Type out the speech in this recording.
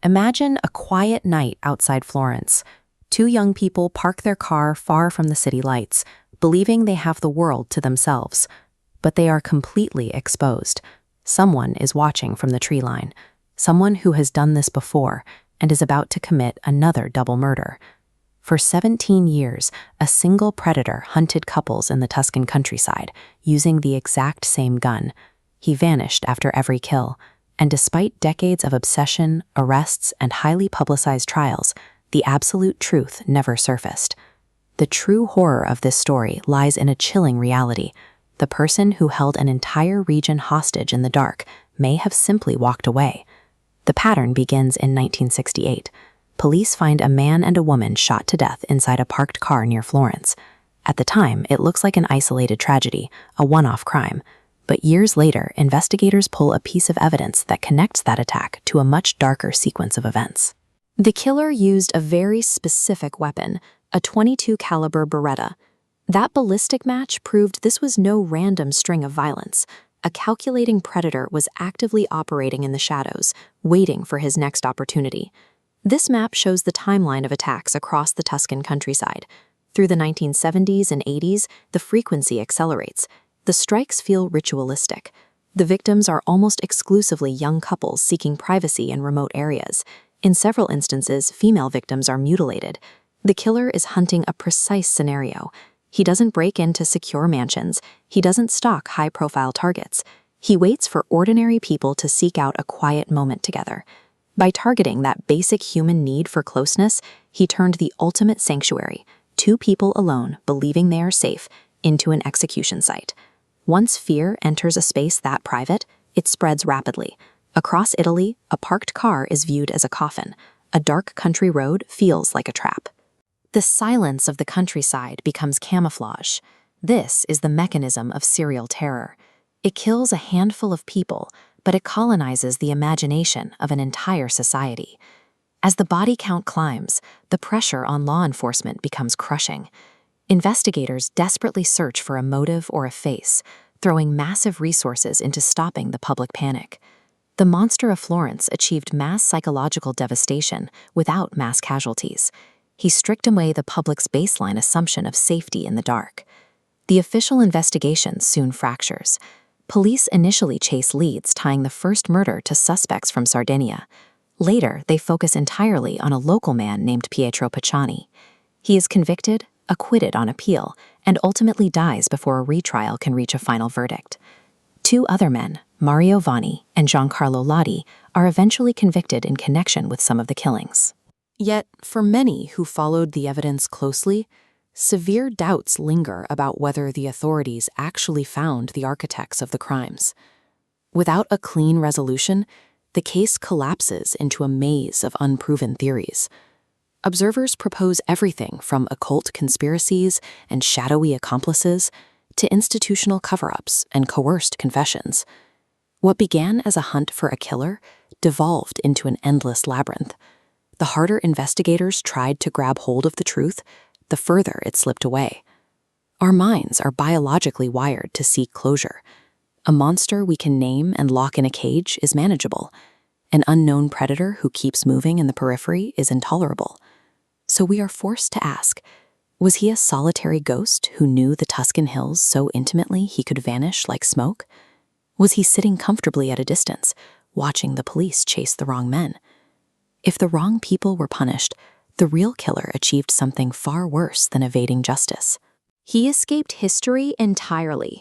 Imagine a quiet night outside Florence. Two young people park their car far from the city lights, believing they have the world to themselves. But they are completely exposed. Someone is watching from the tree line. Someone who has done this before and is about to commit another double murder. For 17 years, a single predator hunted couples in the Tuscan countryside, using the exact same gun. He vanished after every kill, and despite decades of obsession, arrests, and highly publicized trials, the absolute truth never surfaced. The true horror of this story lies in a chilling reality. The person who held an entire region hostage in the dark may have simply walked away. The pattern begins in 1968. Police find a man and a woman shot to death inside a parked car near Florence. At the time, it looks like an isolated tragedy, a one-off crime. But years later, investigators pull a piece of evidence that connects that attack to a much darker sequence of events. The killer used a very specific weapon, a .22 caliber Beretta. That ballistic match proved this was no random string of violence. A calculating predator was actively operating in the shadows, waiting for his next opportunity. This map shows the timeline of attacks across the Tuscan countryside. Through the 1970s and 80s, the frequency accelerates. The strikes feel ritualistic. The victims are almost exclusively young couples seeking privacy in remote areas. In several instances, female victims are mutilated. The killer is hunting a precise scenario. He doesn't break into secure mansions. He doesn't stalk high-profile targets. He waits for ordinary people to seek out a quiet moment together. By targeting that basic human need for closeness, he turned the ultimate sanctuary, two people alone believing they are safe, into an execution site. Once fear enters a space that private, it spreads rapidly. Across Italy, a parked car is viewed as a coffin. A dark country road feels like a trap. The silence of the countryside becomes camouflage. This is the mechanism of serial terror. It kills a handful of people, but it colonizes the imagination of an entire society. As the body count climbs, the pressure on law enforcement becomes crushing. Investigators desperately search for a motive or a face, throwing massive resources into stopping the public panic. The Monster of Florence achieved mass psychological devastation without mass casualties. He stripped away the public's baseline assumption of safety in the dark. The official investigation soon fractures. Police initially chase leads tying the first murder to suspects from Sardinia. Later, they focus entirely on a local man named Pietro Pacciani. He is convicted, acquitted on appeal, and ultimately dies before a retrial can reach a final verdict. Two other men, Mario Vanni and Giancarlo Lodi, are eventually convicted in connection with some of the killings. Yet, for many who followed the evidence closely, severe doubts linger about whether the authorities actually found the architects of the crimes. Without a clean resolution, the case collapses into a maze of unproven theories. Observers propose everything from occult conspiracies and shadowy accomplices to institutional cover-ups and coerced confessions. What began as a hunt for a killer devolved into an endless labyrinth. The harder investigators tried to grab hold of the truth, the further it slipped away. Our minds are biologically wired to seek closure. A monster we can name and lock in a cage is manageable. An unknown predator who keeps moving in the periphery is intolerable. So we are forced to ask, was he a solitary ghost who knew the Tuscan hills so intimately he could vanish like smoke? Was he sitting comfortably at a distance, watching the police chase the wrong men? If the wrong people were punished, the real killer achieved something far worse than evading justice. He escaped history entirely.